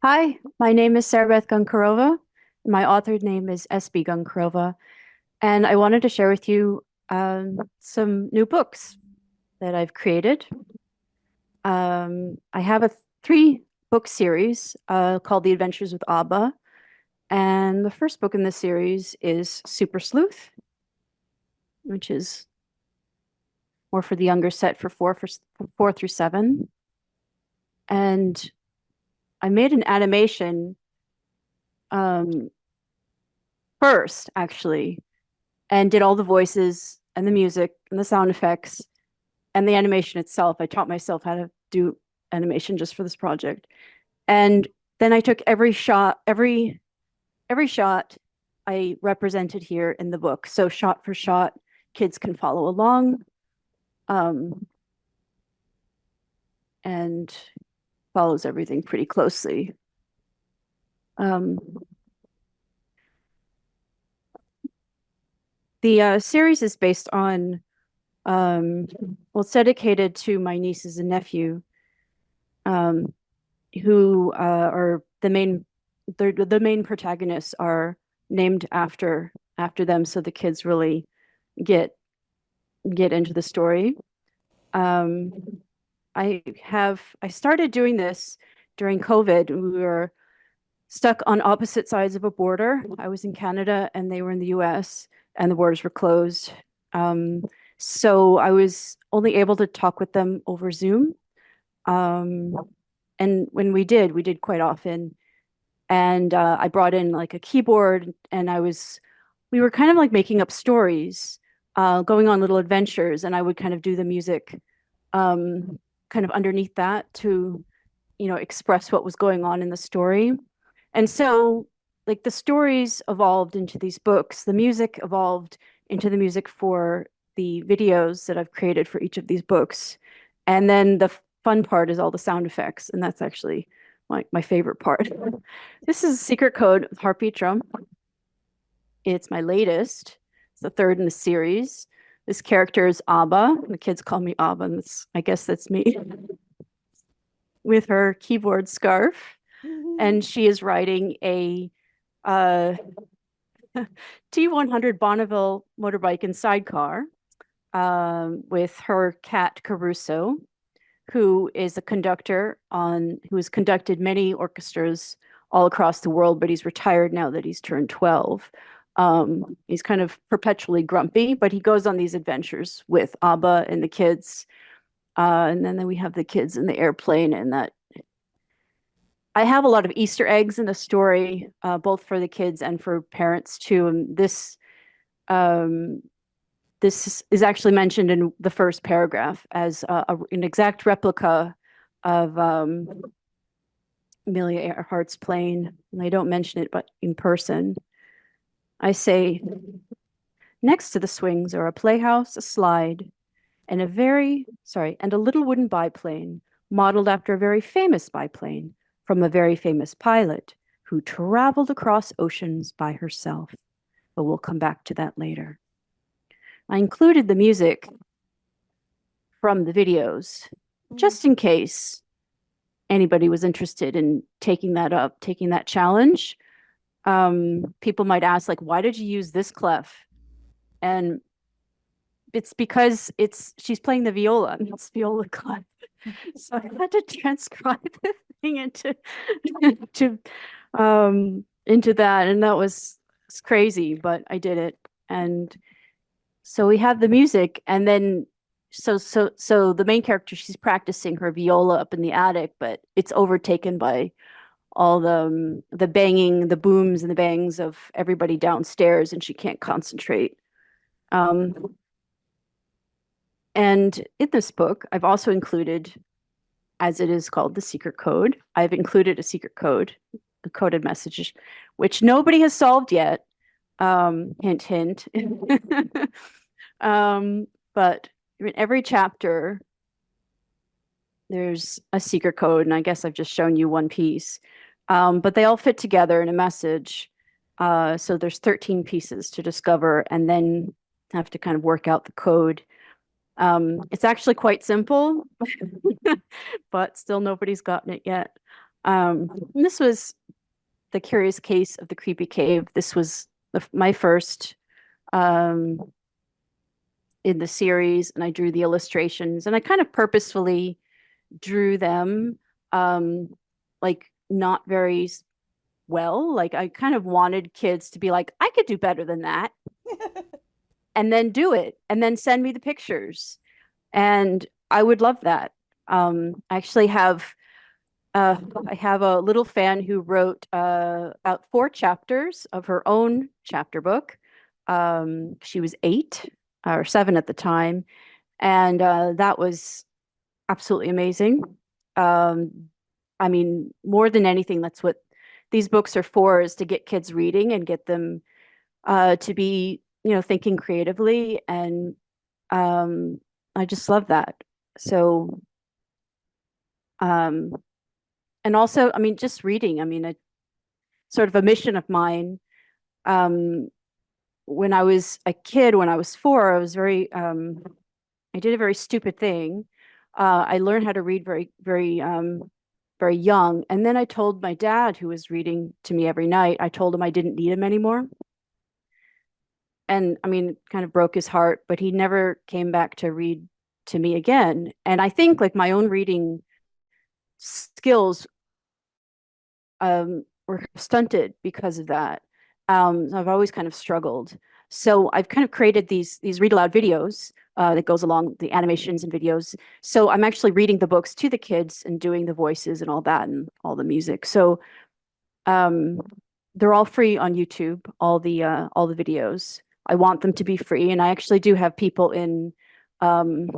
Hi, my name is Sarah Goncarova. My author name is S B Goncarova, and I wanted to share with you some new books that I've created. I have a three-book series called The Adventures with Abba, and the first book in the series is Super Sleuth, which is more for the younger set for 4 through 7. And I made an animation um, first, actually, and did all the voices and the music and the sound effects and the animation itself. I taught myself how to do animation just for this project. And then I took every shot I represented here in the book. So shot for shot, kids can follow along um, and follows everything pretty closely. Um, the series is based on, well, it's dedicated to my nieces and nephew, um, who are the main protagonists are named after them, so the kids really get get into the story. Um, I started doing this during COVID. We were stuck on opposite sides of a border. I was in Canada and they were in the US, and the borders were closed. Um, so I was only able to talk with them over Zoom. Um, and when we did quite often. And I brought in like a keyboard, and we were kind of like making up stories, going on little adventures, and I would kind of do the music, um, kind of underneath that to, express what was going on in the story. And so, like the stories evolved into these books, the music evolved into the music for the videos that I've created for each of these books. And then the fun part is all the sound effects, and that's actually my favorite part. This is Secret Code with Heartbeat Drum. It's my latest. It's the third in the series. This character is Abba. The kids call me Abba, and I guess that's me with her keyboard scarf. And she is riding a uh, T100 Bonneville motorbike and sidecar with her cat Caruso, who is a conductor who has conducted many orchestras all across the world, but he's retired now that he's turned 12. He's kind of perpetually grumpy, but he goes on these adventures with Abba and the kids. And then we have the kids in the airplane, and that I have a lot of Easter eggs in the story, both for the kids and for parents too. And um, this is actually mentioned in the first paragraph as an exact replica of Amelia Earhart's plane. And I don't mention it, but in person, I say, next to the swings are a playhouse, a slide, and and a little wooden biplane modeled after a very famous biplane from a very famous pilot who traveled across oceans by herself. But we'll come back to that later. I included the music from the videos just in case anybody was interested in taking that challenge. People might ask, like, why did you use this clef? And it's because she's playing the viola, and it's viola clef. So I had to transcribe the thing into into that, and that was it's crazy, but I did it. And so we have the music, and then so the main character, she's practicing her viola up in the attic, but it's overtaken by all the banging, the booms and the bangs of everybody downstairs, and she can't concentrate. Um, and in this book, I've also included, as it is called, the secret code. I've included a secret code, a coded message, which nobody has solved yet. Hint, hint. But in every chapter, there's a secret code, and I guess I've just shown you one piece. But they all fit together in a message. So there's 13 pieces to discover, and then have to kind of work out the code. It's actually quite simple, but still nobody's gotten it yet. And this was The Curious Case of the Creepy Cave. This was my first um, in the series, and I drew the illustrations, and I kind of purposefully drew them um, like not very well. Like I kind of wanted kids to be like, I could do better than that, and then do it, and then send me the pictures, and I would love that. I actually have I have a little fan who wrote about 4 chapters of her own chapter book. She was 8 or 7 at the time, and that was absolutely amazing. Um, I mean, more than anything, that's what these books are for, is to get kids reading and get them to be, thinking creatively. And um, I just love that. So, um, and also, I mean, just reading, I mean, a sort of a mission of mine. Um, when I was a kid, when I was 4, I did a very stupid thing. I learned how to read very young. And then I told my dad, who was reading to me every night, I told him I didn't need him anymore. And I mean, kind of broke his heart, but he never came back to read to me again. And I think like my own reading skills were stunted because of that. I've always kind of struggled. So I've kind of created these read aloud videos that goes along the animations and videos. So I'm actually reading the books to the kids and doing the voices and all that and all the music. So um, they're all free on YouTube, all the videos. I want them to be free, and I actually do have people in um,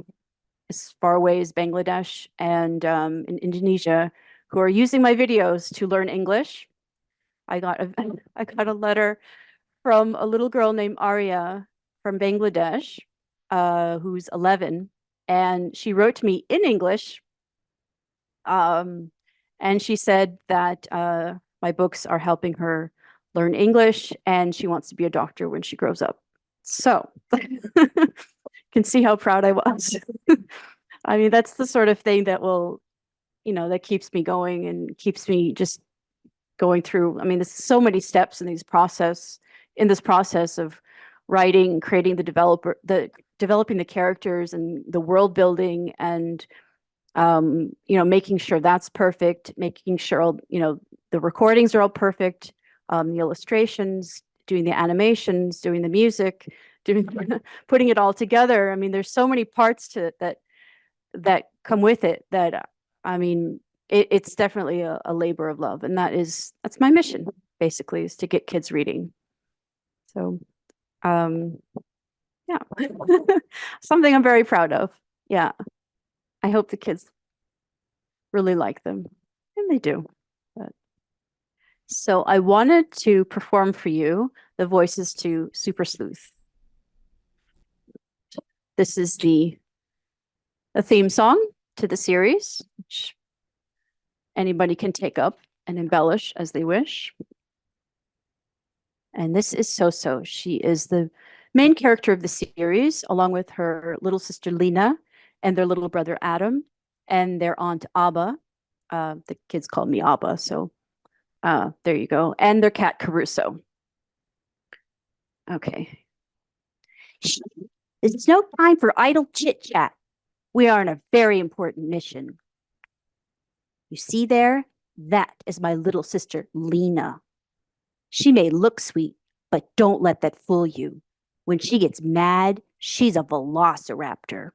as far away as Bangladesh and in Indonesia who are using my videos to learn English. I got a I got a letter from a little girl named Arya from Bangladesh, who's 11, and she wrote to me in English, um, and she said that my books are helping her learn English, and she wants to be a doctor when she grows up. So, can see how proud I was. I mean, that's the sort of thing that will, that keeps me going and keeps me just going through. I mean, there's so many steps in this process of writing, creating the developing the characters and the world building, and making sure that's perfect, making sure the recordings are all perfect, the illustrations, doing the animations, doing the music, doing putting it all together. I mean, there's so many parts to it that come with it that I mean, it's definitely a labor of love, and that's my mission basically, is to get kids reading. So, um, yeah, something I'm very proud of. Yeah, I hope the kids really like them, and they do. But, so I wanted to perform for you the voices to Super Sleuth. This is the theme song to the series, which anybody can take up and embellish as they wish. And this is So-So. She is the main character of the series, along with her little sister Lena and their little brother Adam and their aunt Abba. The kids call me Abba, so there you go. And their cat Caruso. Okay. There's no time for idle chit chat. We are on a very important mission. You see there? That is my little sister Lena. She may look sweet, but don't let that fool you. When she gets mad, she's a velociraptor.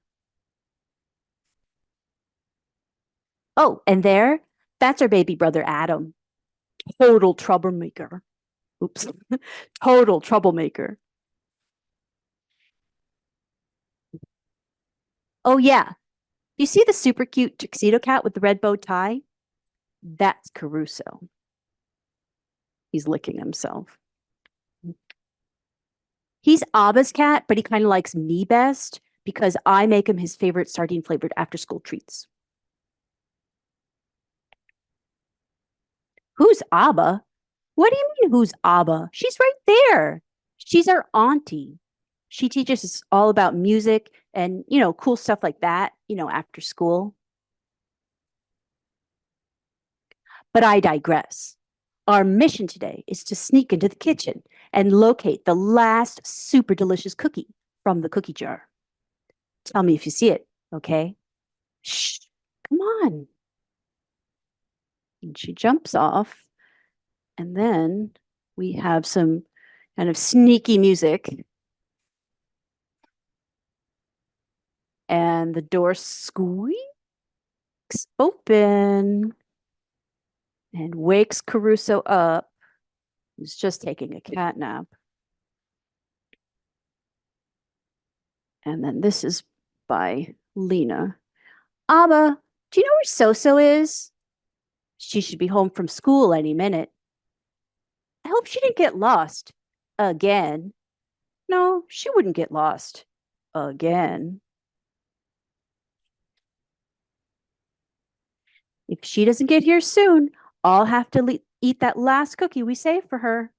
Oh, and there, that's our baby brother Adam. Total troublemaker. Oops. Total troublemaker. Oh, yeah. You see the super cute tuxedo cat with the red bow tie? That's Caruso. He's licking himself. He's Abba's cat, but he kind of likes me best because I make him his favorite sardine flavored after school treats. Who's Abba? What do you mean, who's Abba? She's right there. She's our auntie. She teaches us all about music and, cool stuff like that, after school. But I digress. Our mission today is to sneak into the kitchen and locate the last super delicious cookie from the cookie jar. Tell me if you see it, okay? Shh, come on. And she jumps off, and then we have some kind of sneaky music, and the door squeaks open and wakes Caruso up, who's just taking a cat nap. And then this is by Lena. Abba, do you know where Soso is? She should be home from school any minute. I hope she didn't get lost. Again. No, she wouldn't get lost. Again. If she doesn't get here soon, I'll have to eat that last cookie we saved for her.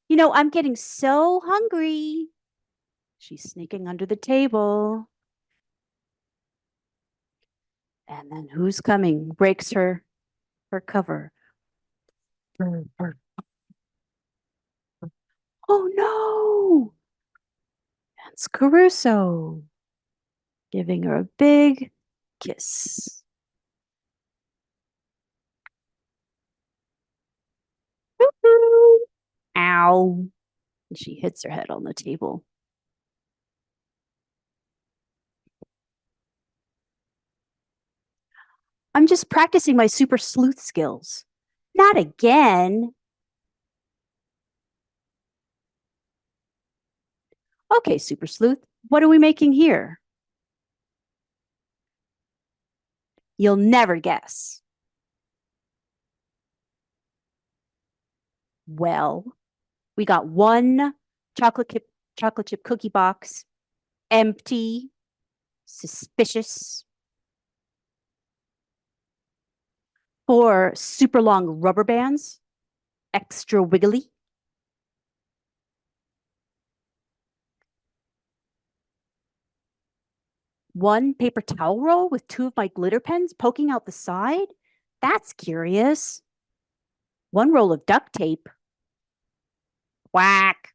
You know, I'm getting so hungry. She's sneaking under the table. And then who's coming? Breaks her cover. Brr, brr. Oh no! It's Caruso giving her a big kiss. Ow. And she hits her head on the table. I'm just practicing my super sleuth skills. Not again. Okay, super sleuth, what are we making here? You'll never guess. Well, we got one chocolate chip cookie box, empty, suspicious. 4 super long rubber bands, extra wiggly. 1 paper towel roll with 2 of my glitter pens poking out the side. That's curious. 1 roll of duct tape. Whack.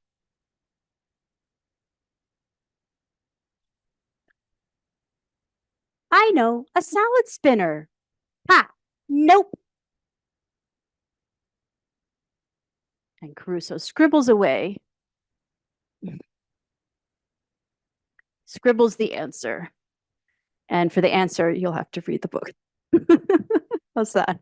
I know, a salad spinner. Ha! Nope. And Caruso scribbles away. Scribbles the answer. And for the answer, you'll have to read the book. How's that?